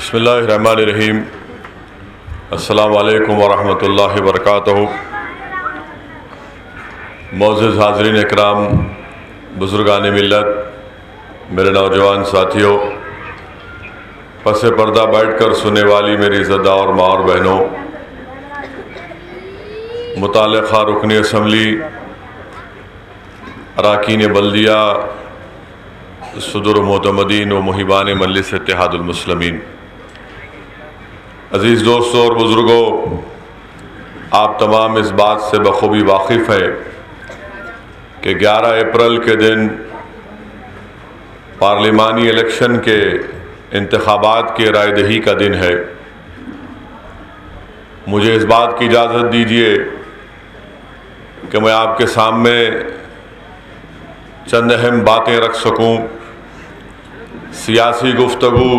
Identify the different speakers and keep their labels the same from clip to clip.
Speaker 1: बिस्मिल्लाहिर्रहमानिर्रहीम। अस्सलामु अलैकुम वरहमतुल्लाहि वबरकातुहू। मोअज़्ज़िज़ हाज़रीन इकराम, बुज़ुर्गान मिल्लत, मेरे नौजवान साथियों, पसे पर्दा बैठकर सुनने वाली मेरी इज़्ज़तदार और माँ और बहनों, मुताल्लिक़ा रुकनी असम्बली, अराकीन बल्दिया, सदर मोतमदीन व मुहिबान मजलिस इत्तेहादुल मुस्लिमीन, अज़ीज़ दोस्तों और बुज़ुर्गों, आप तमाम इस बात से बखूबी वाकिफ़ हैं कि 11 अप्रैल के दिन पार्लिमानी इलेक्शन के इंतख़ाबात की रायदही का दिन है। मुझे इस बात की इजाज़त दीजिए कि मैं आपके सामने चंद अहम बातें रख सकूं। सियासी गुफ्तगू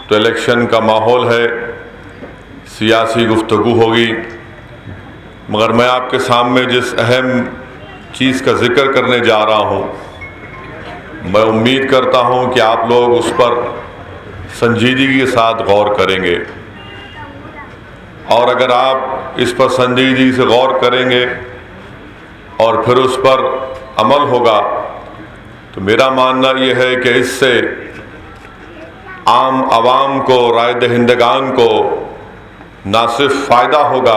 Speaker 1: तो इलेक्शन का माहौल है, सियासी गुफ्तगू होगी, मगर मैं आपके सामने जिस अहम चीज़ का ज़िक्र करने जा रहा हूँ, मैं उम्मीद करता हूँ कि आप लोग उस पर संजीदगी के साथ गौर करेंगे, और अगर आप इस पर संजीदगी से गौर करेंगे और फिर उस पर अमल होगा तो मेरा मानना यह है कि इससे आम आवाम को, राय दहिंदगान को ना सिर्फ फ़ायदा होगा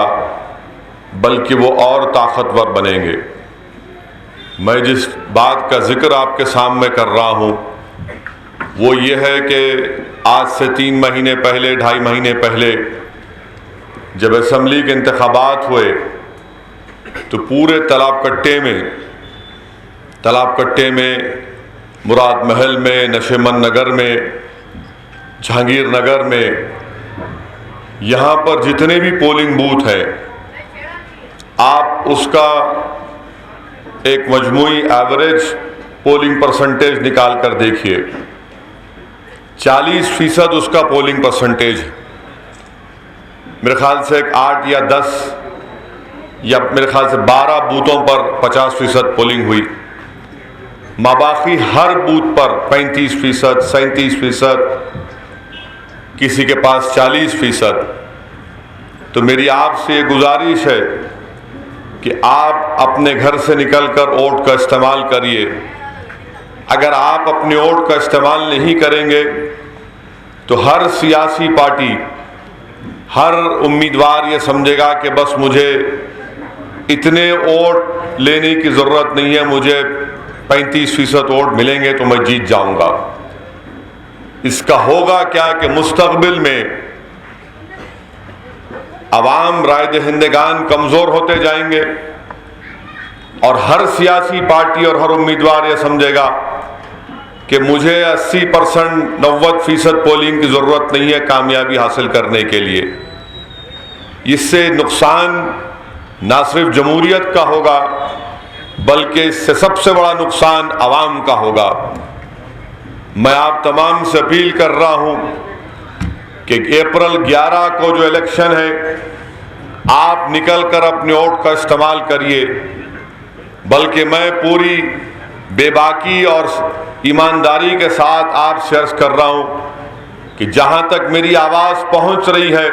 Speaker 1: बल्कि वो और ताकतवर बनेंगे। मैं जिस बात का ज़िक्र आपके सामने कर रहा हूँ वो ये है कि आज से 3 महीने पहले, 2.5 महीने पहले जब असम्बली के इंतखाबात हुए तो पूरे तालाब कट्टे में, मुराद महल में, नशेमन नगर में, जहांगीर नगर में, यहाँ पर जितने भी पोलिंग बूथ हैं, आप उसका एक मजमूई एवरेज पोलिंग परसेंटेज निकाल कर देखिए। 40% उसका पोलिंग परसेंटेज है। मेरे ख्याल से 8 या 10 या मेरे ख्याल से 12 बूथों पर 50% पोलिंग हुई। माबाकी हर बूथ पर 35%, 37%, किसी के पास 40%। तो मेरी आपसे ये गुजारिश है कि आप अपने घर से निकलकर वोट का इस्तेमाल करिए। अगर आप अपने वोट का इस्तेमाल नहीं करेंगे तो हर सियासी पार्टी, हर उम्मीदवार ये समझेगा कि बस मुझे इतने वोट लेने की ज़रूरत नहीं है, मुझे 35% वोट मिलेंगे तो मैं जीत जाऊंगा। इसका होगा क्या कि मुस्तकबिल में अवाम, राय दहिंदगान कमज़ोर होते जाएंगे और हर सियासी पार्टी और हर उम्मीदवार ये समझेगा कि मुझे 80%, 90% पोलिंग की ज़रूरत नहीं है कामयाबी हासिल करने के लिए। इससे नुकसान ना सिर्फ जमहूरियत का होगा बल्कि इससे सबसे बड़ा नुकसान अवाम का होगा। मैं आप तमाम से अपील कर रहा हूं कि अप्रैल 11 को जो इलेक्शन है, आप निकल कर अपने वोट का इस्तेमाल करिए। बल्कि मैं पूरी बेबाकी और ईमानदारी के साथ आपसे अर्ज कर रहा हूं कि जहां तक मेरी आवाज़ पहुंच रही है,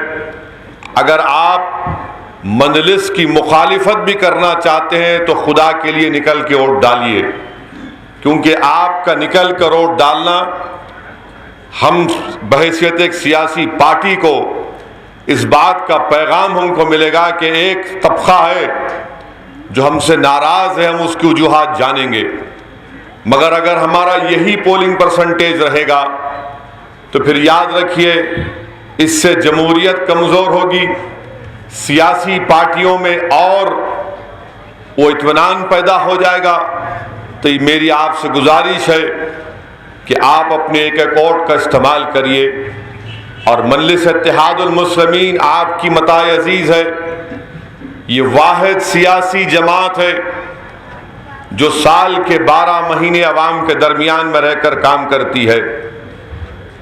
Speaker 1: अगर आप मजलिस की मुखालिफत भी करना चाहते हैं तो खुदा के लिए निकल के वोट डालिए, क्योंकि आपका निकल कर वोट डालना हम बहैसियत एक सियासी पार्टी को इस बात का पैगाम हमको मिलेगा कि एक तबका है जो हमसे नाराज़ है, हम उसकी वजूहात जानेंगे। मगर अगर हमारा यही पोलिंग परसेंटेज रहेगा तो फिर याद रखिए इससे जमहूरियत कमज़ोर होगी, सियासी पार्टियों में और वो इत्मीनान पैदा हो जाएगा। तो मेरी आपसे गुजारिश है कि आप अपने एक वोट का इस्तेमाल करिए और मजलिस इत्तेहादुल मुस्लिमीन आपकी मताए अजीज़ है। ये वाहिद सियासी जमात है जो साल के 12 महीने अवाम के दरमियान में रहकर काम करती है।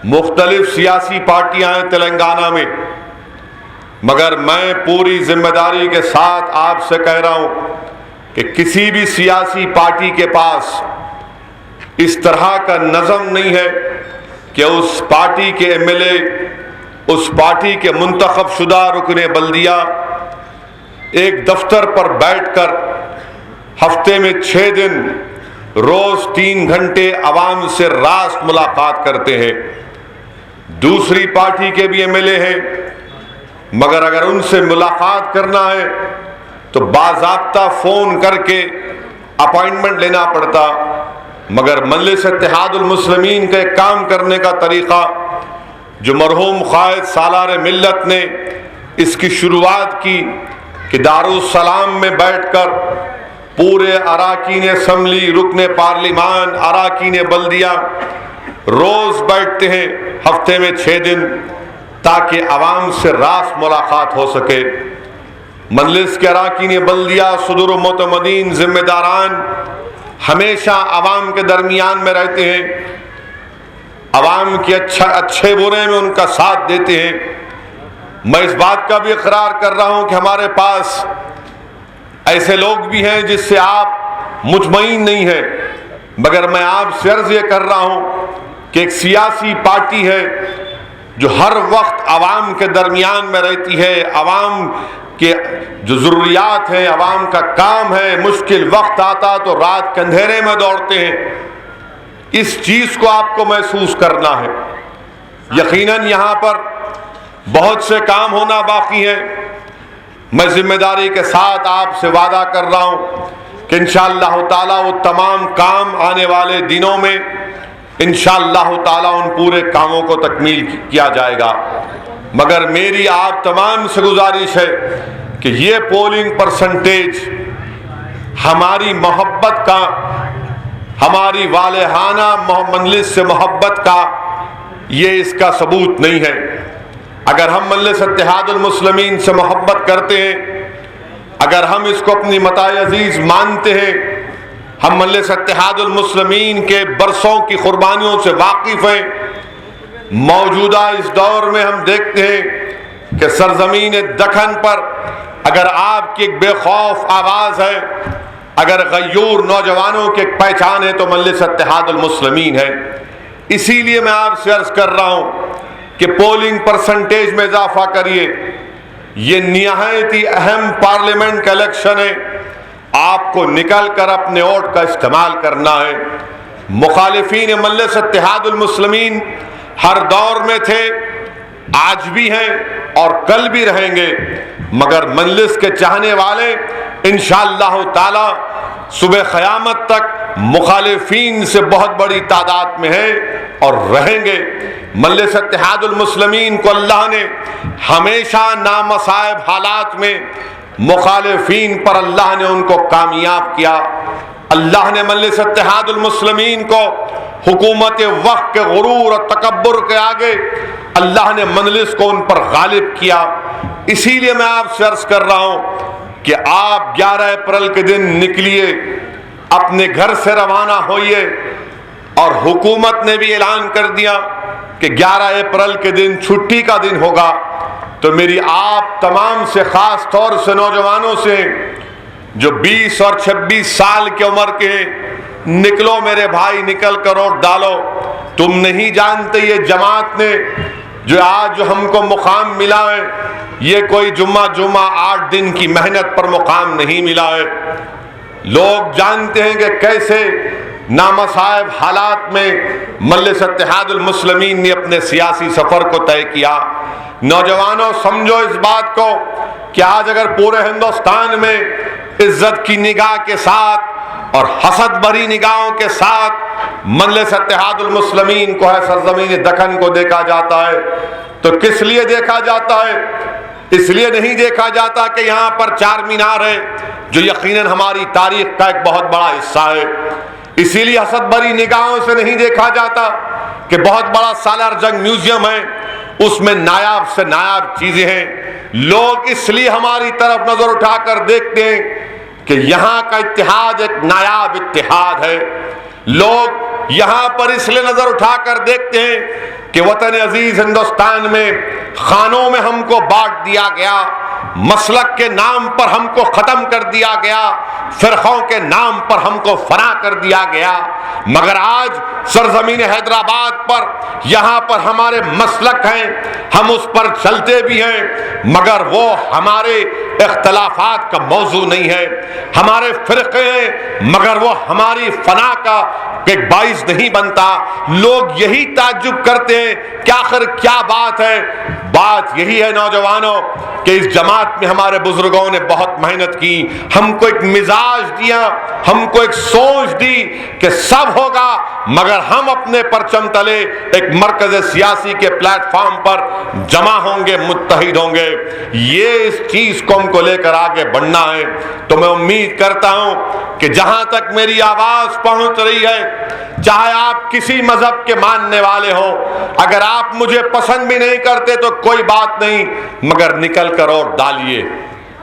Speaker 1: मुख्तलिफ सियासी पार्टियां हैं तेलंगाना में, मगर मैं पूरी जिम्मेदारी के साथ आपसे कह रहा हूं कि किसी भी सियासी पार्टी के पास इस तरह का नज़म नहीं है कि उस पार्टी के एमएलए, उस पार्टी के मुंतखब शुदा रुकने बल्दिया एक दफ्तर पर बैठकर हफ्ते में 6 दिन रोज 3 घंटे आवाम से रास्त मुलाकात करते हैं। दूसरी पार्टी के भी एमएलए हैं, मगर अगर उनसे मुलाकात करना है तो बाज़ाब्ता फ़ोन करके अपॉइंटमेंट लेना पड़ता। मगर मजलिस इत्तेहादुल मुस्लिमीन का एक काम करने का तरीक़ा जो मरहूम क़ायद सालार मिल्लत ने इसकी शुरुआत की कि दारुस्सलाम में बैठकर पूरे अराकीन असम्बली, रुकने पार्लिमान, अराकीन बल्दिया रोज़ बैठते हैं हफ्ते में 6 दिन, ताकि आवाम से रास्त मुलाकात हो सके। मजलिस के अराकीन बल्दिया, सदर मुतमदीन, जिम्मेदारान हमेशा आवाम के दरमियान में रहते हैं, आवाम के अच्छे बुरे में उनका साथ देते हैं। मैं इस बात का भी इकरार कर रहा हूं कि हमारे पास ऐसे लोग भी हैं जिससे आप मुतमईन नहीं हैं, मगर मैं आपसे अर्ज ये कर रहा हूं कि एक सियासी पार्टी है जो हर वक्त आवाम के दरमियान में रहती है, आवाम के जो ज़रूरियात हैं, आवाम का काम है, मुश्किल वक्त आता तो रात के अंधेरे में दौड़ते हैं। इस चीज़ को आपको महसूस करना है। यकीनन यहाँ पर बहुत से काम होना बाकी है। मैं जिम्मेदारी के साथ आपसे वादा कर रहा हूँ कि इंशाअल्लाह ताला वो तमाम काम आने वाले दिनों में इंशाअल्लाह ताला उन पूरे कामों को तकमील किया जाएगा। मगर मेरी आप तमाम से गुजारिश है कि ये पोलिंग परसेंटेज हमारी मोहब्बत का, हमारी वालेहाना मजलिस से मोहब्बत का ये इसका सबूत नहीं है। अगर हम मजलिस इत्तेहादुल मुस्लिमीन से मोहब्बत करते हैं, अगर हम इसको अपनी मताए अजीज मानते हैं, हम मजलिस इत्तेहादुल मुस्लिमीन के बरसों की कुर्बानियों से वाकिफ हैं, मौजूदा इस दौर में हम देखते हैं कि सरजमीन दखन पर अगर आपकी एक बेखौफ आवाज़ है, अगर गयूर नौजवानों की एक पहचान है तो मजलिस इत्तेहादुल मुस्लिमीन है। इसीलिए मैं आपसे अर्ज कर रहा हूँ कि पोलिंग परसेंटेज में इजाफा करिए। ये निहायत ही अहम पार्लियामेंट का इलेक्शन है, आपको निकल कर अपने वोट का इस्तेमाल करना है। मुखालिफीन मजलिस इत्तेहादुल मुस्लिमीन हर दौर में थे, आज भी हैं और कल भी रहेंगे, मगर मजलिस के चाहने वाले इंशाअल्लाह ताला सुबह क़यामत तक मुखालिफीन से बहुत बड़ी तादाद में है और रहेंगे। मजलिस इत्तेहादुल मुस्लिमीन को अल्लाह ने हमेशा नामसाइब हालात में मुखालिफीन पर अल्लाह ने उनको कामयाब किया। अल्लाह ने मजलिस इत्तेहादुल मुस्लिमीन को हुकूमत वक्त के गुरूर और तकब्बुर के आगे अल्लाह ने मजलिस को उन पर गालिब किया। इसीलिए मैं आपसे अर्ज कर रहा हूँ कि आप 11 अप्रैल के दिन निकलिए, अपने घर से रवाना होइए। और हुकूमत ने भी ऐलान कर दिया कि 11 अप्रैल के दिन छुट्टी का दिन होगा। तो मेरी आप तमाम से, ख़ास तौर से नौजवानों से जो 20 और 26 साल की उम्र के, निकलो मेरे भाई, निकल कर वोट डालो। तुम नहीं जानते ये जमात ने जो हमको मुकाम मिला है, ये कोई जुम्मा 8 दिन की मेहनत पर मुकाम नहीं मिला है। लोग जानते हैं कि कैसे नामसाइब हालात में मजलिस इत्तेहादुल मुस्लिमीन ने अपने सियासी सफ़र को तय किया। नौजवानों, समझो इस बात को कि आज अगर पूरे हिंदुस्तान में इज्जत की निगाह के साथ और हसद भरी निगाहों के साथ मजलिस इत्तेहादुल मुस्लिमीन को है, सरजमीन दखन को देखा जाता है, तो किस लिए देखा जाता है? इसलिए नहीं देखा जाता कि यहाँ पर 4 मीनार है, जो यकीनन हमारी तारीख का एक बहुत बड़ा हिस्सा है। इसीलिए हसद भरी निगाहों से नहीं देखा जाता कि बहुत बड़ा सालार जंग म्यूजियम है, उसमें नायाब से नायाब चीजें हैं। लोग इसलिए हमारी तरफ नजर उठाकर देखते हैं कि यहाँ का इत्तेहाद एक नायाब इत्तेहाद है। लोग यहाँ पर इसलिए नजर उठाकर देखते हैं कि वतन अजीज हिंदुस्तान में खानों में हमको बांट दिया गया, मसलक के नाम पर हमको खत्म कर दिया गया, फिरकों के नाम पर हमको फना कर दिया गया, मगर आज सरजमीन हैदराबाद पर यहाँ पर हमारे मसलक हैं, हम उस पर चलते भी हैं, मगर वो हमारे इख्तलाफात का मौजू नहीं है। हमारे फिरके हैं मगर वो हमारी फना का एक बाइस नहीं बनता। लोग यही ताज्जुब करते हैं कि आखिर क्या बात है। बात यही है नौजवानों कि इस जमात में हमारे बुजुर्गों ने बहुत मेहनत की, हमको एक मिजाज दिया, हमको एक सोच दी कि सब होगा, मगर हम अपने परचम तले एक मरकज सियासी के प्लेटफॉर्म पर जमा होंगे, मुत्तहिद होंगे। ये इस चीज को हमको लेकर आगे बढ़ना है। तो मैं उम्मीद करता हूं कि जहां तक मेरी आवाज पहुंच रही है, चाहे आप किसी मजहब के मानने वाले हो, अगर आप मुझे पसंद भी नहीं करते तो कोई बात नहीं, मगर निकल कर वोट डालिए,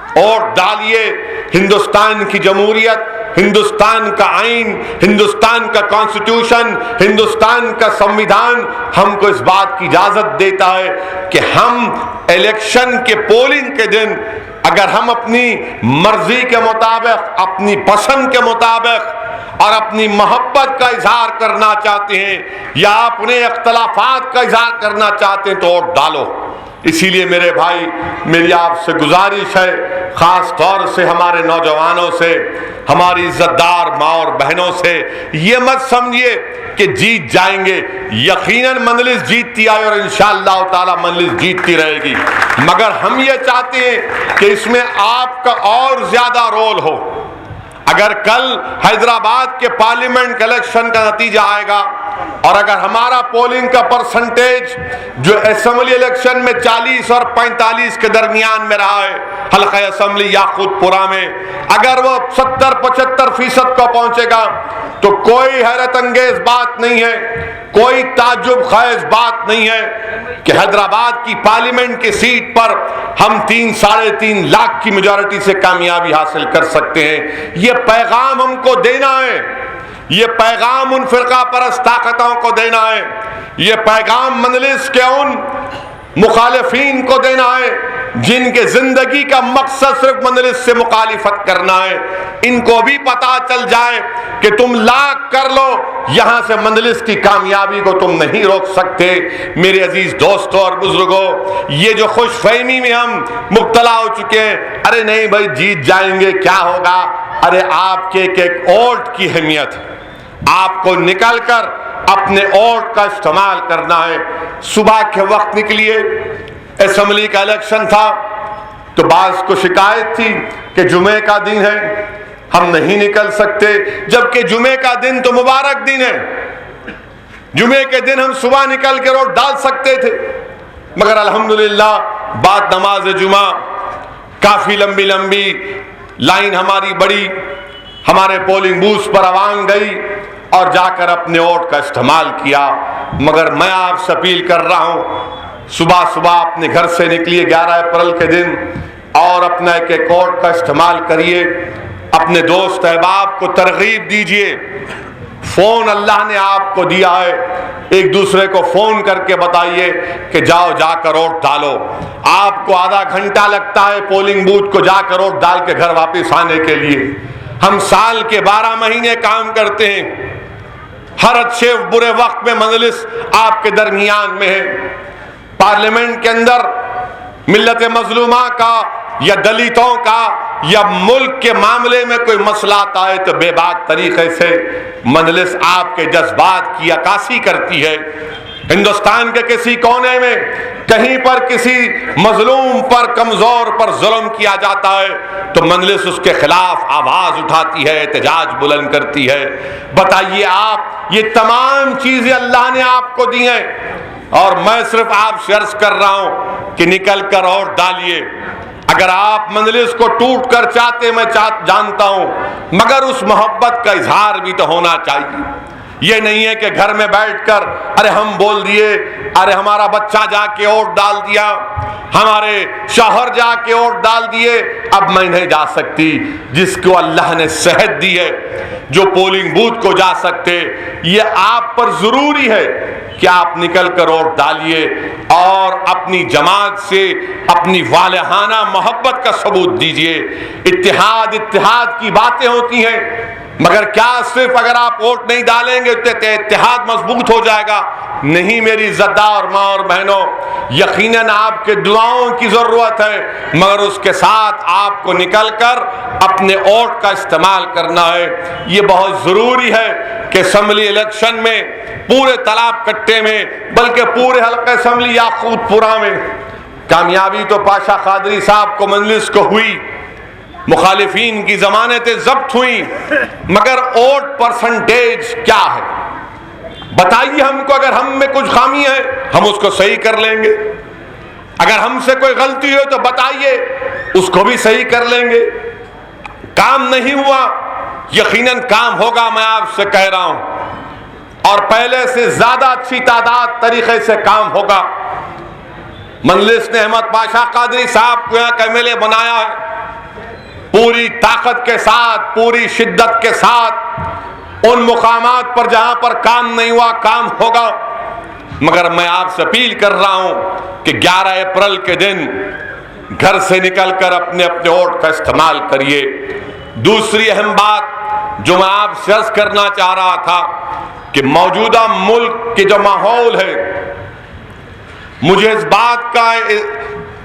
Speaker 1: वोट डालिए। हिंदुस्तान की जमहूरियत, हिंदुस्तान का आइन, हिंदुस्तान का कॉन्स्टिट्यूशन, हिंदुस्तान का संविधान हमको इस बात की इजाजत देता है कि हम इलेक्शन के पोलिंग के दिन अगर हम अपनी मर्जी के मुताबिक, अपनी पसंद के मुताबिक और अपनी मोहब्बत का इजहार करना चाहते हैं या अपने इख्तलाफात का इजहार करना चाहते हैं तो वोट डालो। इसीलिए मेरे भाई, मेरी आपसे गुजारिश है, खास तौर से हमारे नौजवानों से, हमारी इज्जतदार माँ और बहनों से, ये मत समझिए कि जीत जाएंगे। यकीनन मंजिल जीतती आई और इंशाअल्लाह ताला मंजिल जीतती रहेगी, मगर हम ये चाहते हैं कि इसमें आपका और ज्यादा रोल हो। अगर कल हैदराबाद के पार्लियामेंट इलेक्शन का नतीजा आएगा और अगर हमारा पोलिंग का परसेंटेज जो असेंबली इलेक्शन में 40 और 45 के दरमियान में रहा है, हल्का असेंबली याकूतपुरा में अगर वो 70-75% को पहुंचेगा तो कोई हैरत अंगेज बात नहीं है, कोई ताज्जुब खेज बात नहीं है कि हैदराबाद की पार्लियामेंट की सीट पर हम 3-3.5 लाख की मेजॉरिटी से कामयाबी हासिल कर सकते हैं। ये पैगाम हमको देना है, ये पैगाम उन फिरका परस्त ताकतों को देना है, ये पैगाम मजलिस के उन मुखालिफीन को देना है जिनके जिंदगी का मकसद सिर्फ मजलिस से मुखालिफत करना है। इनको भी पता चल जाए कि तुम लाख कर लो, यहां से मजलिस की कामयाबी को तुम नहीं रोक सकते। मेरे अजीज दोस्तों और बुजुर्गों, ये जो खुशफहमी में हम मुब्तला हो चुके हैं, अरे नहीं भाई जीत जाएंगे क्या होगा, अरे आपके एक वोट की अहमियत है, आपको निकलकर अपने वोट का इस्तेमाल करना है। सुबह के वक्त निकलिए, असेंबली का इलेक्शन था तो बाज़ को शिकायत थी कि जुमे का दिन है हम नहीं निकल सकते, जबकि जुमे का दिन तो मुबारक दिन है। जुमे के दिन हम सुबह निकल के वोट डाल सकते थे, मगर अल्हम्दुलिल्लाह बाद नमाज जुमा काफी लंबी लंबी लाइन हमारी बड़ी, हमारे पोलिंग बूथ पर आवाम गई और जाकर अपने वोट का इस्तेमाल किया। मगर मैं आपसे अपील कर रहा हूं, सुबह सुबह अपने घर से निकलिए 11 अप्रैल के दिन और अपना एक वोट का इस्तेमाल करिए। अपने दोस्त अहबाब को तरगीब दीजिए। फोन अल्लाह ने आपको दिया है, एक दूसरे को फोन करके बताइए कि जाओ जाकर वोट डालो। आपको आधा घंटा लगता है पोलिंग बूथ को जाकर वोट डाल के घर वापस आने के लिए। हम साल के 12 महीने काम करते हैं, हर अच्छे बुरे वक्त में मजलिस आपके दरमियान में है। पार्लियामेंट के अंदर मिल्लत मजलूमा का या दलितों का या मुल्क के मामले में कोई मसला आता है तो बेबाक तरीके से मजलिस आपके जज्बात की अक्कासी करती है। हिंदुस्तान के किसी कोने में कहीं पर किसी मजलूम पर, कमजोर पर जुल्म किया जाता है तो मजलिस उसके खिलाफ आवाज उठाती है, एहतजाज बुलंद करती है। बताइए आप, ये तमाम चीजें अल्लाह ने आपको दी हैं और मैं सिर्फ आपसे अर्ज कर रहा हूं कि निकल कर वोट डालिए। अगर आप मजलिस को टूट कर चाहते, मैं जानता हूं, मगर उस मोहब्बत का इजहार भी तो होना चाहिए। ये नहीं है कि घर में बैठकर अरे हम बोल दिए, अरे हमारा बच्चा जाके वोट डाल दिया, हमारे शौहर जाके वोट डाल दिए, अब मैं नहीं जा सकती। जिसको अल्लाह ने सेहत दी है, जो पोलिंग बूथ को जा सकते, ये आप पर जरूरी है कि आप निकल कर वोट डालिए और अपनी जमात से अपनी वालहाना मोहब्बत का सबूत दीजिए। इत्तेहाद की बातें होती हैं, मगर क्या सिर्फ अगर आप वोट नहीं डालेंगे तो इत्तेहाद मजबूत हो जाएगा? नहीं मेरी इज्जतदार माँ और बहनों, यकीनन आपके दुआओं की जरूरत है, मगर उसके साथ आपको निकलकर अपने वोट का इस्तेमाल करना है। ये बहुत जरूरी है कि असेंबली इलेक्शन में पूरे तालाब कट्टे में, बल्कि पूरे हल्के असेंबली याकूतपुरा में कामयाबी तो पाशा कादरी साहब को मजलिस को हुई, मुखालिफीन की जमानतें जब्त हुई, मगर वोट परसेंटेज क्या है? बताइए हमको। अगर हम में कुछ खामी है हम उसको सही कर लेंगे, अगर हमसे कोई गलती हो तो बताइए, उसको भी सही कर लेंगे। काम नहीं हुआ, यकीनन काम होगा, मैं आपसे कह रहा हूं, और पहले से ज्यादा अच्छी तादाद तरीके से काम होगा। मजलिस ने अहमद पाशा कादरी साहब को यहाँ का एमएलए बनाया है, पूरी ताकत के साथ, पूरी शिद्दत के साथ उन मुकामात पर जहां पर काम नहीं हुआ काम होगा। मगर मैं आपसे अपील कर रहा हूं कि 11 अप्रैल के दिन घर से निकलकर अपने अपने वोट का इस्तेमाल करिए। दूसरी अहम बात जो मैं आपसे अर्ज करना चाह रहा था कि मौजूदा मुल्क के जो माहौल है, मुझे इस बात का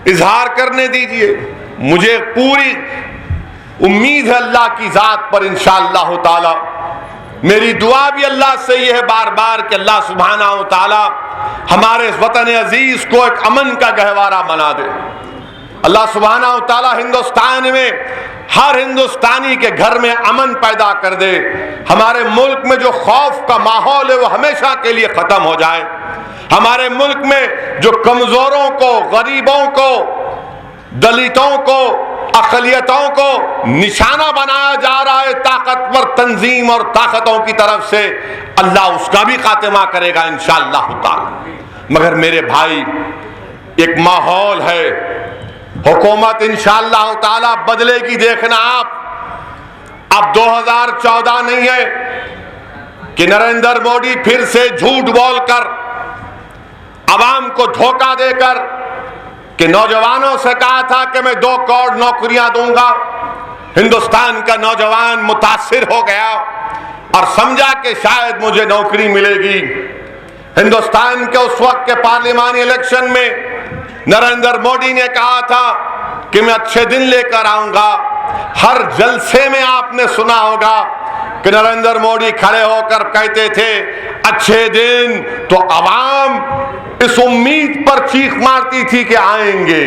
Speaker 1: इजहार करने दीजिए। मुझे पूरी उम्मीद है अल्लाह की जात पर, इंशाअल्लाह ताला। मेरी दुआ भी अल्लाह से यह है बार बार कि अल्लाह सुब्हानहू ताला हमारे इस वतन अजीज को एक अमन का गहवारा बना दे। अल्लाह सुब्हानहू ताला हिंदुस्तान में हर हिंदुस्तानी के घर में अमन पैदा कर दे। हमारे मुल्क में जो खौफ का माहौल है वो हमेशा के लिए खत्म हो जाए। हमारे मुल्क में जो कमजोरों को, गरीबों को, दलितों को, अक़लियतों को निशाना बनाया जा रहा है ताकतवर तंजीम और ताकतों की तरफ से, अल्लाह उसका भी खात्मा करेगा इंशाअल्लाह ताला। मगर मेरे भाई, एक माहौल है, हुकूमत इंशाअल्लाह ताला बदलेगी, देखना आप। अब 2014 नहीं है कि नरेंद्र मोदी फिर से झूठ बोलकर, अवाम को धोखा देकर कि नौजवानों से कहा था कि मैं 2 करोड़ नौकरियां दूंगा। हिंदुस्तान का नौजवान मुतासिर हो गया और समझा कि शायद मुझे नौकरी मिलेगी। हिंदुस्तान के उस वक्त के पार्लिमानी इलेक्शन में नरेंद्र मोदी ने कहा था कि मैं अच्छे दिन लेकर आऊंगा। हर जलसे में आपने सुना होगा कि नरेंद्र मोदी खड़े होकर कहते थे अच्छे दिन, तो अवाम इस उम्मीद पर चीख मारती थी कि आएंगे।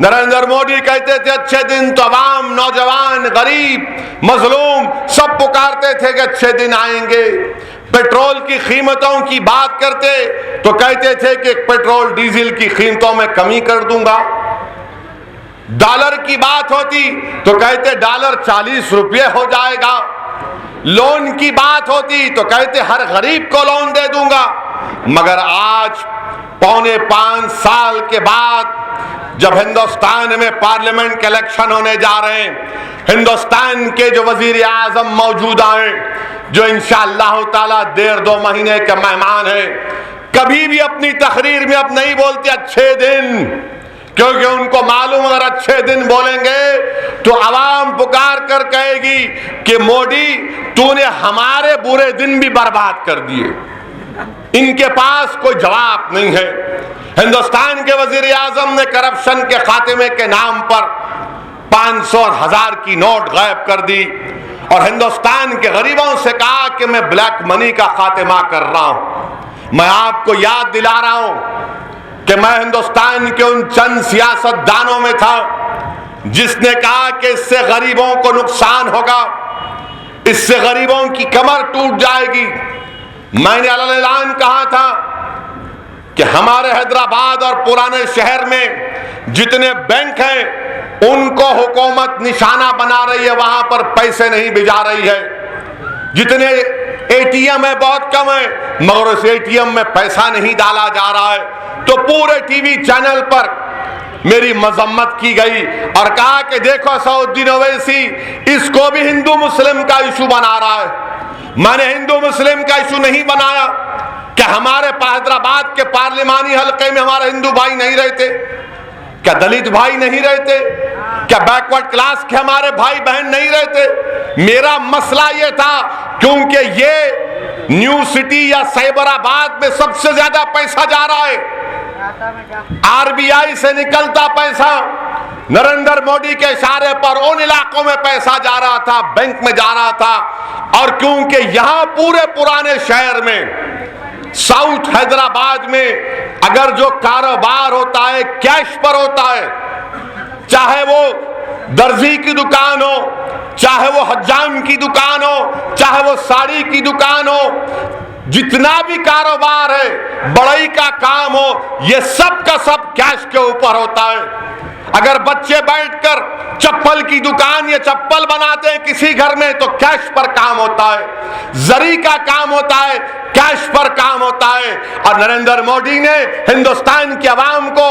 Speaker 1: नरेंद्र मोदी कहते थे अच्छे दिन, तो अवाम, नौजवान, गरीब, मजलूम सब पुकारते थे कि अच्छे दिन आएंगे। पेट्रोल की कीमतों की बात करते तो कहते थे कि पेट्रोल डीजल की कीमतों में कमी कर दूंगा। डॉलर की बात होती तो कहते डॉलर 40 रुपये हो जाएगा। लोन की बात होती तो कहते हर गरीब को लोन दे दूंगा। मगर आज 4.25 साल के बाद जब हिंदुस्तान में पार्लियामेंट के इलेक्शन होने जा रहे हैं, हिंदुस्तान के जो वजीर आजम मौजूदा हैं, जो इंशाअल्लाह ताला 1.5-2 महीने के मेहमान हैं, कभी भी अपनी तकरीर में अब नहीं बोलते अच्छे दिन, क्योंकि उनको मालूम अगर अच्छे दिन बोलेंगे तो आवाम पुकार कर कहेगी कि मोदी तूने हमारे बुरे दिन भी बर्बाद कर दिए। इनके पास कोई जवाब नहीं है। हिंदुस्तान के वजीर आजम ने करप्शन के खात्मे के नाम पर 500 और 1000 की नोट गायब कर दी और हिंदुस्तान के गरीबों से कहा कि मैं ब्लैक मनी का खात्मा कर रहा हूं। मैं आपको याद दिला रहा हूं कि मैं हिंदुस्तान के उन चंद सियासतदानों में था जिसने कहा कि इससे गरीबों को नुकसान होगा, इससे गरीबों की कमर टूट जाएगी। मैंने ऐलान कहा था कि हमारे हैदराबाद और पुराने शहर में जितने बैंक हैं उनको हुकूमत निशाना बना रही है, वहां पर पैसे नहीं भिजा रही है। जितने एटीएम है बहुत कम है, मगर उस एटीएम में पैसा नहीं डाला जा रहा है। तो पूरे टीवी चैनल पर मेरी मजम्मत की गई और कहा कि देखो सऊद्दीन ओवैसी इसको भी हिंदू मुस्लिम का इशू बना रहा है। मैंने हिंदू मुस्लिम का इशू नहीं बनाया। क्या हमारे हैदराबाद के पार्लिमानी हलके में हमारे हिंदू भाई नहीं रहते? क्या दलित भाई नहीं रहते? क्या बैकवर्ड क्लास के हमारे भाई बहन नहीं रहते? मेरा मसला यह था, क्योंकि ये न्यू सिटी या साइबराबाद में सबसे ज्यादा पैसा जा रहा है, आरबीआई से निकलता पैसा नरेंद्र मोदी के इशारे पर उन इलाकों में पैसा जा रहा था, बैंक में जा रहा था। और क्योंकि यहां पूरे पुराने शहर में, साउथ हैदराबाद में अगर जो कारोबार होता है कैश पर होता है, चाहे वो दर्जी की दुकान हो, चाहे वो हज्जाम की दुकान हो, चाहे वो साड़ी की दुकान हो, जितना भी कारोबार है, बड़ई का काम हो, ये सब का सब कैश के ऊपर होता है। अगर बच्चे बैठकर चप्पल की दुकान या चप्पल बनाते हैं किसी घर में, तो कैश पर काम होता है। जरी का काम होता है, कैश पर काम होता है। और नरेंद्र मोदी ने हिंदुस्तान की आवाम को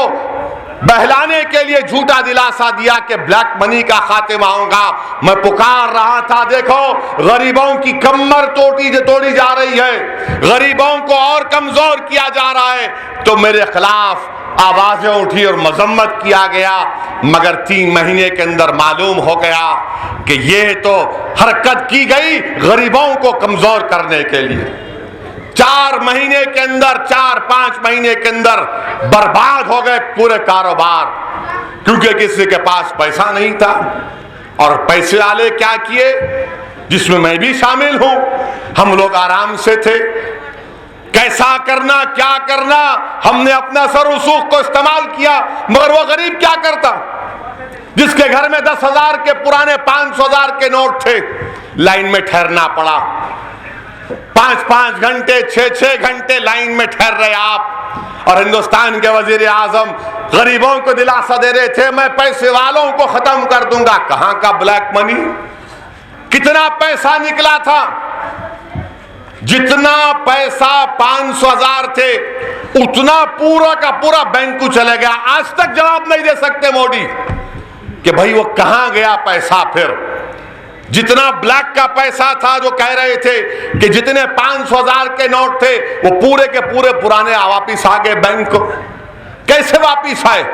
Speaker 1: बहलाने के लिए झूठा दिलासा दिया कि ब्लैक मनी का खात्मा होगा। मैं पुकार रहा था, देखो गरीबों की कमर तोड़ी जा रही है, गरीबों को और कमजोर किया जा रहा है, तो मेरे खिलाफ आवाजें उठी और मजम्मत किया गया। मगर 3 महीने के अंदर मालूम हो गया कि ये तो हरकत की गई गरीबों को कमजोर करने के लिए। 4 महीने के अंदर, 4-5 महीने के अंदर बर्बाद हो गए पूरे कारोबार, क्योंकि किसी के पास पैसा नहीं था। और पैसे वाले क्या किए, जिसमें मैं भी शामिल हूं, हम लोग आराम से थे। कैसा करना, क्या करना, हमने अपना सर-रसूख को इस्तेमाल किया। मगर वो गरीब क्या करता, जिसके घर में 10,000 के पुराने 500,000 के नोट थे, लाइन में ठहरना पड़ा। 5-5 घंटे, 6-6 घंटे लाइन में ठहर रहे आप। और हिंदुस्तान के वजीर आजम गरीबों को दिलासा दे रहे थे, मैं पैसे वालों को खत्म कर दूंगा। कहां का ब्लैक मनी, कितना पैसा निकला था? जितना पैसा 500,000 थे, उतना पूरा का पूरा बैंक को चले गया। आज तक जवाब नहीं दे सकते मोदी कि भाई वो कहां गया पैसा। फिर जितना ब्लैक का पैसा था, जो कह रहे थे कि जितने 500,000 के नोट थे, वो पूरे के पूरे पुराने वापिस आ गए बैंक को। कैसे वापिस आए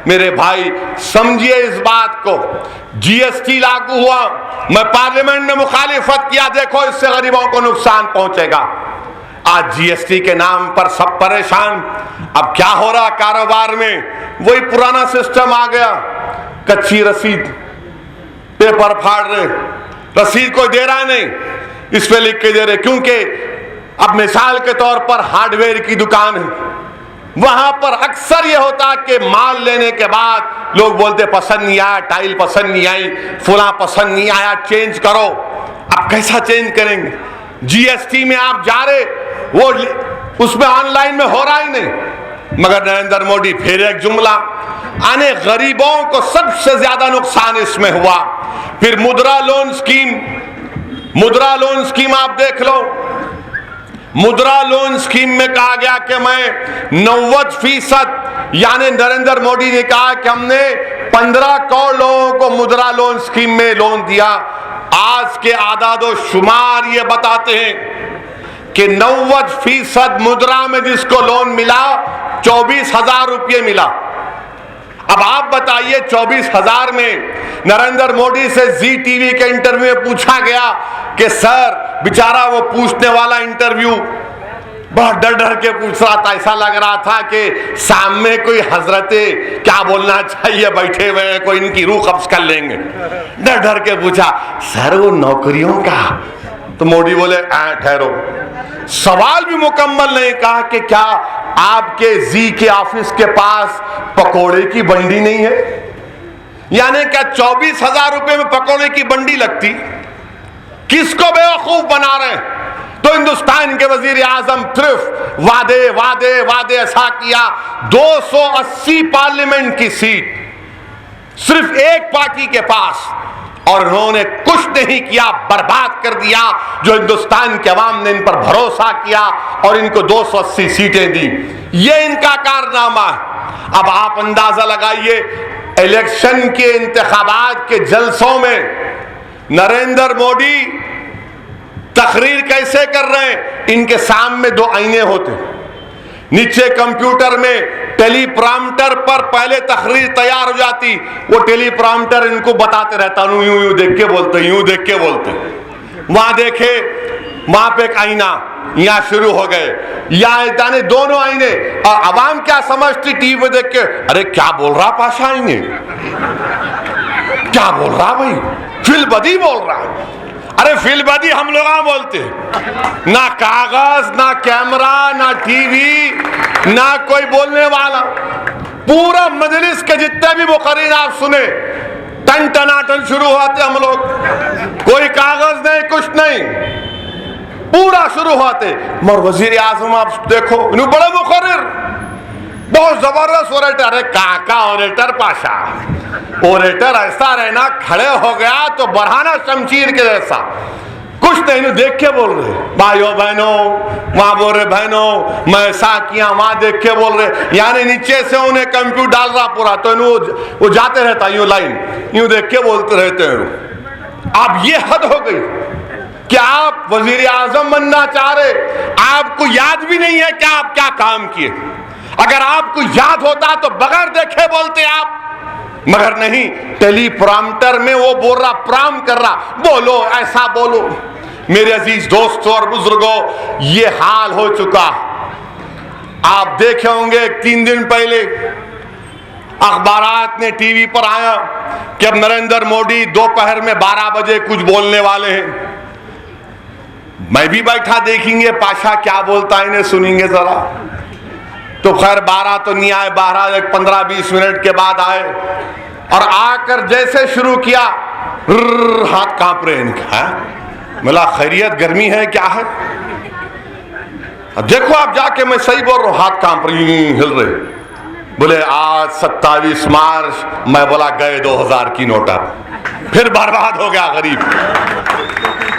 Speaker 1: मेरे भाई? समझिए इस बात को। जीएसटी लागू हुआ, मैं पार्लियामेंट में मुखालिफत किया, देखो इससे गरीबों को नुकसान पहुंचेगा। आज जीएसटी के नाम पर सब परेशान। अब क्या हो रहा कारोबार में? वही पुराना सिस्टम आ गया, कच्ची रसीद, पेपर फाड़ रहे, रसीद कोई दे रहा नहीं, इस पे लिख के दे रहे। क्योंकि अब मिसाल के तौर पर हार्डवेयर की दुकान है, वहां पर अक्सर यह होता कि माल लेने के बाद लोग बोलते पसंद नहीं आया, टाइल पसंद नहीं आई, फुला पसंद नहीं आया, चेंज करो। अब कैसा चेंज करेंगे? जीएसटी में आप जा रहे, वो उसमें ऑनलाइन में हो रहा ही नहीं। मगर नरेंद्र मोदी फिर एक जुमला, आने गरीबों को सबसे ज्यादा नुकसान इसमें हुआ। फिर मुद्रा लोन स्कीम आप देख लो। मुद्रा लोन स्कीम में कहा गया कि मैं 90%, यानी नरेंद्र मोदी ने कहा कि हमने 15 करोड़ लोगों को मुद्रा लोन स्कीम में लोन दिया। आज के आदादो शुमार ये बताते हैं कि 90% मुद्रा में जिसको लोन मिला 24,000 रुपये मिला। अब आप बताइए 24,000 में नरेंद्र मोदी से जी टीवी के इंटरव्यू में पूछा गया कि सर, बेचारा वो पूछने वाला इंटरव्यू बहुत डर डर के पूछ रहा था, ऐसा लग रहा था कि सामने कोई हजरते क्या बोलना चाहिए बैठे हुए हैं, कोई इनकी रूह कब्ज कर लेंगे। डर डर के पूछा, सर वो नौकरियों का? तो मोदी बोले ठहरो, सवाल भी मुकम्मल नहीं कहा कि क्या आपके जी के ऑफिस के पास पकोड़े की बंडी नहीं है? यानी क्या 24,000 रुपए में पकोड़े की बंडी लगती? किसको बेवकूफ बना रहे हैं? तो हिंदुस्तान के वजीर आजम सिर्फ वादे वादे वादे ऐसा किया। 280 पार्लियामेंट की सीट सिर्फ एक पार्टी के पास, और उन्होंने कुछ नहीं किया, बर्बाद कर दिया। जो हिंदुस्तान के अवाम ने इन पर भरोसा किया और इनको 280 सीटें दी, ये इनका कारनामा है। अब आप अंदाजा लगाइए, इलेक्शन के इंतखाबात के जलसों में नरेंद्र मोदी तकरीर कैसे कर रहे हैं? इनके सामने दो आईने होते, नीचे कंप्यूटर में टेलीप्रॉम्प्टर पर पहले तकरीर तैयार हो जाती, वो टेलीप्रॉम्प्टर इनको बताते रहता, यूं यूं देख के बोलते, यूं देख के बोलते। वहां देखे, वहां पे एक आईना, यहां शुरू हो गए, यहाँ जाने दोनों आईने। और आवाम क्या समझती टीवी देख के, अरे क्या बोल रहा पाशा आईने, क्या बोल रहा भाई, फिल्बदी बोल रहा। अरे फिल्बदी हम लोग बोलते, ना कागज, ना कैमरा, ना टीवी, ना कोई बोलने वाला। पूरा मजलिस के जितने भी मुकर्रिर आप सुने, टन टनाटन शुरू होते हम लोग, कोई कागज नहीं, कुछ नहीं, पूरा शुरू होते। मगर वजीर आजम आप देखो, बड़े मुकर्रिर, बहुत जबरदस्त ओरेटर। अरे काका ओरेटर पाशा, ओरेटर ऐसा रहना, खड़े हो गया तो बढ़ाना शमशीर के जैसा, कुछ नहीं, देख के बोल रहे, भाइयों बहनों, वहां बोल रहे बहनों मैं ऐसा किया, वहां देख के बोल रहे, यानी नीचे से उन्हें कंप्यूटर डाल रहा पूरा, तो वो जाते रहता यूं लाइन, यूं देख के बोलते रहते हैं। अब ये हद हो गई कि आप वजीर आजम बनना चाह रहे, आपको याद भी नहीं है कि आप क्या काम किए। अगर आपको याद होता तो बगैर देखे बोलते आप, मगर नहीं, टेलीप्रॉम्प्टर में वो बोल रहा, प्राम कर रहा, बोलो ऐसा बोलो। मेरे अजीज दोस्तों और बुजुर्गों, ये हाल हो चुका। आप देखे होंगे 3 दिन पहले अखबारात में, टीवी पर आया कि अब नरेंद्र मोदी दोपहर में 12 बजे कुछ बोलने वाले हैं। मैं भी बैठा, देखेंगे पाशा क्या बोलता है, इन्हें सुनेंगे जरा। तो खैर 12 तो नहीं आए, 12 एक 15-20 मिनट के बाद आए, और आकर जैसे शुरू किया, हाथ कांप रहे इनका। मिला खैरियत, गर्मी है क्या है? देखो आप जाके, मैं सही बोल रहा हूं, हाथ कांप रहे, हिल रहे। बोले आज 27 मार्च, मैं बोला गए 2000 की नोटा, फिर बर्बाद हो गया गरीब।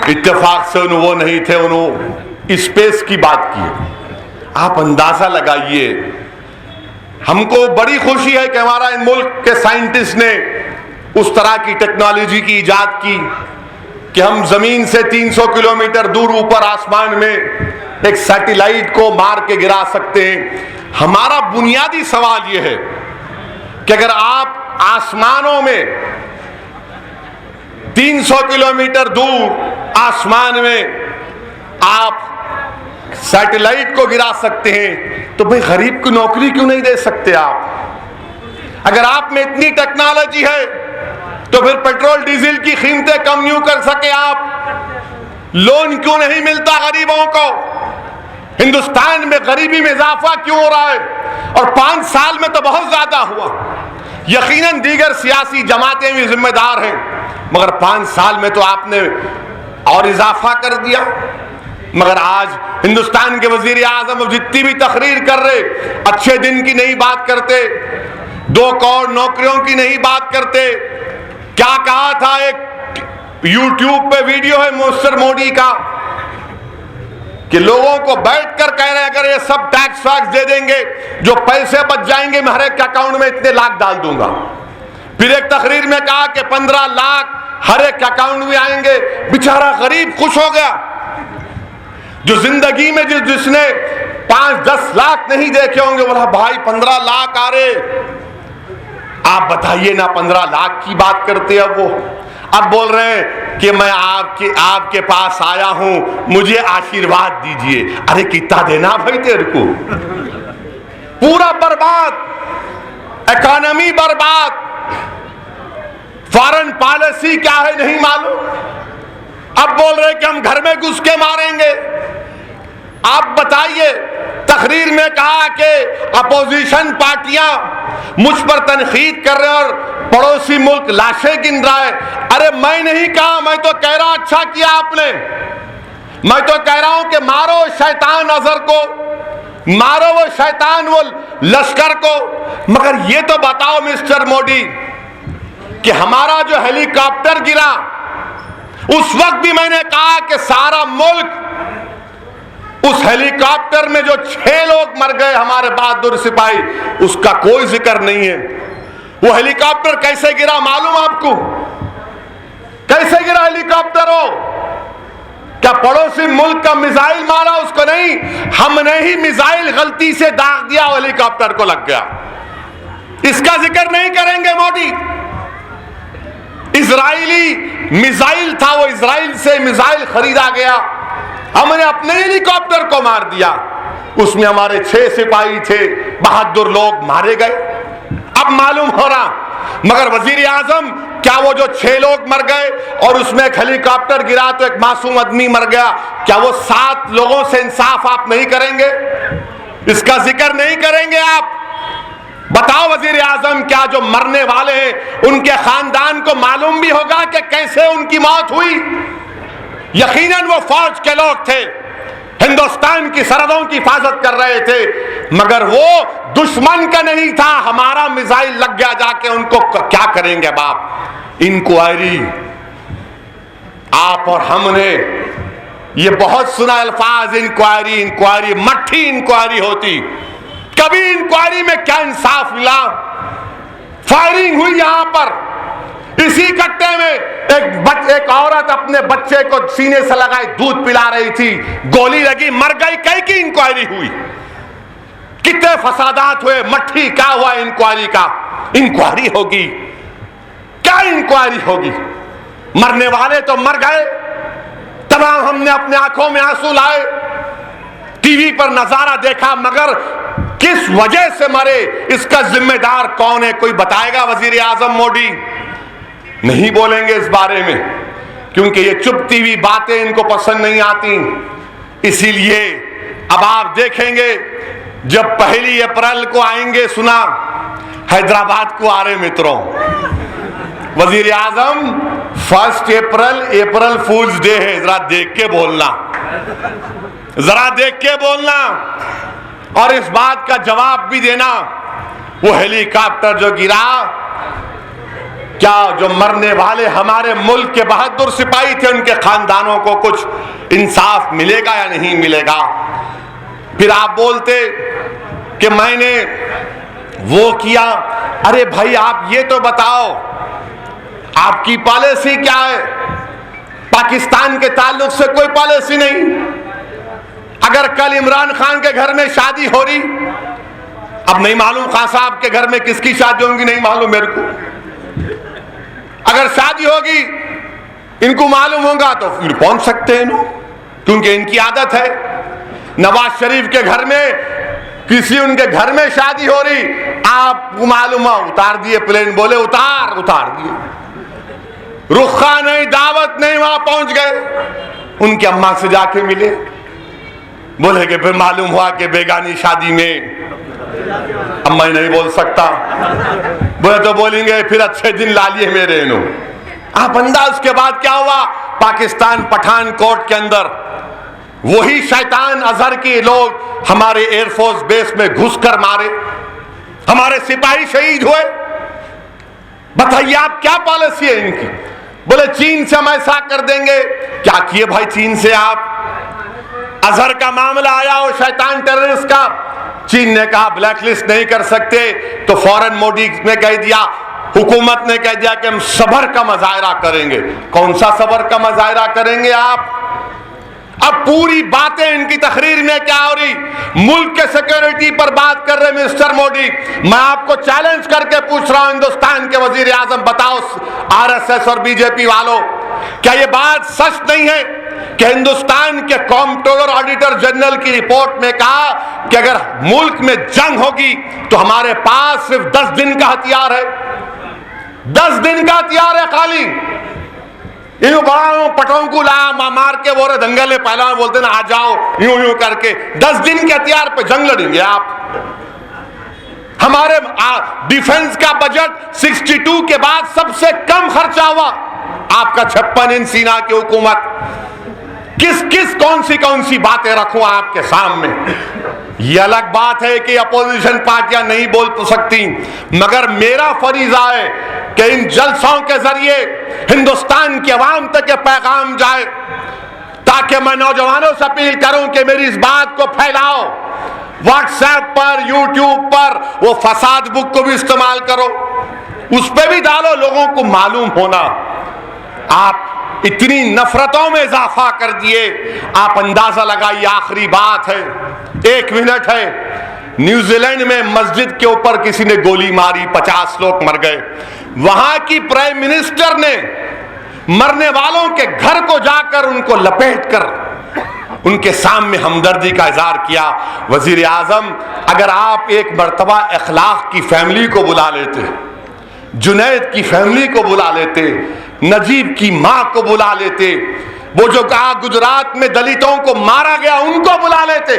Speaker 1: इत्तेफाक से वो नहीं थे, उन्होंने स्पेस की बात की। आप अंदाजा लगाइए, हमको बड़ी खुशी है कि हमारा इन मुल्क के साइंटिस्ट ने उस तरह की टेक्नोलॉजी की इजाद की कि हम जमीन से 300 किलोमीटर दूर ऊपर आसमान में एक सैटेलाइट को मार के गिरा सकते हैं। हमारा बुनियादी सवाल यह है कि अगर आप आसमानों में 300 किलोमीटर दूर आसमान में आप सैटेलाइट को गिरा सकते हैं, तो भाई गरीब को नौकरी क्यों नहीं दे सकते आप? अगर आप में इतनी टेक्नोलॉजी है तो फिर पेट्रोल डीजल की कीमतें कम क्यों कर सके आप? लोन क्यों नहीं मिलता गरीबों को? हिंदुस्तान में गरीबी में इजाफा क्यों हो रहा है? और 5 साल में तो बहुत ज्यादा हुआ। यकीनन दीगर सियासी जमातें भी जिम्मेदार हैं, मगर 5 साल में तो आपने और इजाफा कर दिया। मगर आज हिंदुस्तान के वजीर आजम जितनी भी तकरीर कर रहे, अच्छे दिन की नहीं बात करते, 2 करोड़ नौकरियों की नहीं बात करते। क्या कहा था, एक यूट्यूब पे वीडियो है मिस्टर मोदी का कि लोगों को बैठकर कह रहे हैं अगर ये सब टैक्स वैक्स दे देंगे, जो पैसे बच जाएंगे मैं हर एक अकाउंट में इतने लाख डाल दूंगा। फिर एक तकरीर में कहा कि 15 लाख हर एक अकाउंट में आएंगे। बेचारा गरीब खुश हो गया, जो जिंदगी में जिसने 5-10 लाख नहीं देखे होंगे, बोला भाई 15 लाख आ रहे। आप बताइए ना, 15 लाख की बात करते हैं वो। अब बोल रहे हैं कि मैं आपके पास आया हूं, मुझे आशीर्वाद दीजिए। अरे कितना देना भाई तेरे को? पूरा बर्बाद, इकोनॉमी बर्बाद, फॉरेन पॉलिसी क्या है नहीं मालूम। अब बोल रहे कि हम घर में घुस के मारेंगे। आप बताइए, तकरीर में कहा कि अपोजिशन पार्टियां मुझ पर तनकीद कर रहे हैं और पड़ोसी मुल्क लाशें गिन रहा है। अरे मैं नहीं कहा, मैं तो कह रहा हूं अच्छा किया आपने। मैं तो कह रहा हूं कि मारो शैतान अजहर को, मारो वो शैतान वो लश्कर को। मगर ये तो बताओ मिस्टर मोदी कि हमारा जो हेलीकॉप्टर गिरा, उस वक्त भी मैंने कहा कि सारा मुल्क, उस हेलीकॉप्टर में जो 6 लोग मर गए हमारे बहादुर सिपाही, उसका कोई जिक्र नहीं है। वो हेलीकॉप्टर कैसे गिरा मालूम आपको? कैसे गिरा हेलीकॉप्टर? हो क्या पड़ोसी मुल्क का मिसाइल मारा उसको नहीं, हमने ही मिसाइल गलती से दाग दिया, हेलीकॉप्टर को लग गया। इसका जिक्र नहीं करेंगे मोदी। इजरायली मिसाइल था, वो इजराइल से मिसाइल खरीदा गया, हमने अपने हेलीकॉप्टर को मार दिया, उसमें हमारे 6 सिपाही थे, बहादुर लोग मारे गए। अब मालूम हो रहा, मगर वजीर आजम क्या वो जो 6 लोग मर गए और उसमें एक हेलीकॉप्टर गिरा तो एक मासूम आदमी मर गया, क्या वो 7 लोगों से इंसाफ आप नहीं करेंगे? इसका जिक्र नहीं करेंगे आप? बताओ वजीर आजम, क्या जो मरने वाले हैं उनके खानदान को मालूम भी होगा कि कैसे उनकी मौत हुई? यकीनन वो फौज के लोग थे, हिंदुस्तान की सरहदों की हिफाजत कर रहे थे, मगर वो दुश्मन का नहीं था। हमारा मिसाइल लग गया जाके, उनको क्या करेंगे बाप? इंक्वायरी, आप और हमने ये बहुत सुना अल्फाज, इंक्वायरी इंक्वायरी, मट्ठी इंक्वायरी होती। कभी इंक्वायरी में क्या इंसाफ मिला? फायरिंग हुई यहां पर, इसी कट्टे में एक औरत अपने बच्चे को सीने से लगाए दूध पिला रही थी, गोली लगी, मर गई। कई की इंक्वायरी हुई? कितने फसादात हुए? मट्ठी क्या हुआ इंक्वायरी का? इंक्वायरी होगी, क्या इंक्वायरी होगी? मरने वाले तो मर गए, तमाम हमने अपने आंखों में आंसू लाए, टीवी पर नजारा देखा, मगर किस वजह से मरे, इसका जिम्मेदार कौन है? कोई बताएगा वजीर आजम मोदी? नहीं बोलेंगे इस बारे में, क्योंकि ये चुपती हुई बातें इनको पसंद नहीं आती। इसीलिए अब आप देखेंगे जब 1 अप्रैल को आएंगे, सुना हैदराबाद को आ रहे मित्रों, वजीर आजम 1 अप्रैल फूल्स डे है, जरा देख के बोलना, जरा देख के बोलना, और इस बात का जवाब भी देना। वो हेलीकॉप्टर जो गिरा, क्या जो मरने वाले हमारे मुल्क के बहादुर सिपाही थे, उनके खानदानों को कुछ इंसाफ मिलेगा या नहीं मिलेगा? फिर आप बोलते कि मैंने वो किया। अरे भाई, आप ये तो बताओ, आपकी पॉलिसी क्या है? पाकिस्तान के ताल्लुक से कोई पॉलिसी नहीं। अगर कल इमरान खान के घर में शादी हो रही, अब नहीं मालूम खान साहब के घर में किसकी शादी होगी, नहीं मालूम मेरे को, अगर शादी होगी इनको मालूम होगा तो फिर पहुंच सकते हैं लोग, क्योंकि इनकी आदत है। नवाज शरीफ के घर में किसी उनके घर में शादी हो रही, आपको मालूम है, उतार दिए प्लेन, बोले उतार दिए, रुखा नहीं, दावत नहीं, वहां पहुंच गए, उनकी अम्मा से जाके मिले, बोले कि फिर मालूम हुआ कि बेगानी शादी में, अब मैं नहीं बोल सकता, बोले तो बोलेंगे फिर अच्छे दिन ला लिए मेरे नो। आप अंदाज, के बाद क्या हुआ? पाकिस्तान पठानकोट के अंदर वही शैतान अजहर के लोग हमारे एयरफोर्स बेस में घुसकर मारे, हमारे सिपाही शहीद हुए। बताइए आप, क्या पॉलिसी है इनकी? बोले चीन से हम ऐसा कर देंगे। क्या किए भाई चीन से आप? अजहर का मामला आया हो, शैतान टेररिस्ट का, चीन ने कहा ब्लैकलिस्ट नहीं कर सकते, तो फौरन मोदी ने कह दिया, हुकूमत ने कह दिया कि हम सब्र का मुजाहरा करेंगे। कौन सा सब्र का मुजाहरा करेंगे आप? अब पूरी बातें इनकी तकरीर में क्या हो रही? मुल्क के सिक्योरिटी पर बात कर रहे मिस्टर मोदी। मैं आपको चैलेंज करके पूछ रहा हूं, हिंदुस्तान के वजीर आजम, बताओ आरएसएस और बीजेपी वालों, क्या ये बात सच नहीं है कि हिंदुस्तान के कॉम्प्ट्रोलर ऑडिटर जनरल की रिपोर्ट में कहा कि अगर मुल्क में जंग होगी तो हमारे पास सिर्फ 10 दिन का हथियार है, 10 दिन का हथियार है खाली। यूं बड़ा पटों को ला मार के बोरे दंगल पहला बोलते ना, आ जाओ यूं यूं करके, 10 दिन के हथियार पे जंग लड़ेंगे आप। हमारे डिफेंस का बजट 62 के बाद सबसे कम खर्चा हुआ, आपका 56 इंच सीना की हुकूमत। कौन सी बातें रखूं आपके सामने? ये अलग बात है कि अपोजिशन पार्टियां नहीं बोल सकती, मगर मेरा फरीजा है कि इन जलसों के जरिए हिंदुस्तान की आवाम तक ये पैगाम जाए, ताकि मैं नौजवानों से अपील करूं कि मेरी इस बात को फैलाओ, व्हाट्सएप पर, यूट्यूब पर, वो फसाद बुक को भी इस्तेमाल करो, उस पर भी डालो, लोगों को मालूम होना। आप इतनी नफरतों में इजाफा कर दिए। आप अंदाजा लगाइए। आखिरी बात है, 1 मिनट है। न्यूजीलैंड में मस्जिद के ऊपर किसी ने गोली मारी, 50 लोग मर गए। वहां की प्राइम मिनिस्टर ने मरने वालों के घर को जाकर उनको लपेटकर उनके सामने हमदर्दी का इजहार किया। वजीर आजम, अगर आप एक मर्तबा इखलाक की फैमिली को बुला लेते, जुनैद की फैमिली को बुला लेते, नजीब की मां को बुला लेते, वो जो कहा गुजरात में दलितों को मारा गया उनको बुला लेते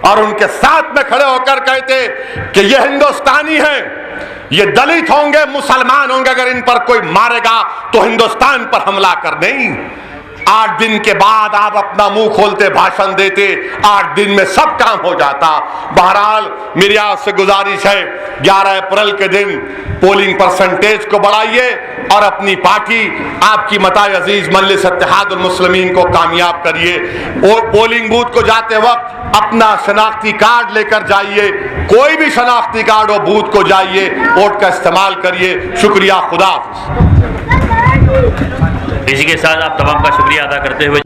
Speaker 1: और उनके साथ में खड़े होकर कहते कि ये हिंदुस्तानी हैं, ये दलित होंगे, मुसलमान होंगे, अगर इन पर कोई मारेगा तो हिंदुस्तान पर हमला कर। नहीं, 8 दिन के बाद आप अपना मुंह खोलते, भाषण देते, 8 दिन में सब काम हो जाता। बहरहाल मेरी आपसे गुजारिश है, 11 अप्रैल के दिन पोलिंग परसेंटेज को बढ़ाइए और अपनी पार्टी आपकी मताए अजीज मजलिस इत्तेहादुल मुस्लिमीन को कामयाब करिए। और पोलिंग बूथ को जाते वक्त अपना शनाख्ती कार्ड लेकर जाइए, कोई भी शनाख्ती कार्ड हो, बूथ को जाइए, वोट का इस्तेमाल करिए। शुक्रिया, खुदा हाफिज।
Speaker 2: इसी के साथ आप तमाम का शुक्रिया अदा करते हुए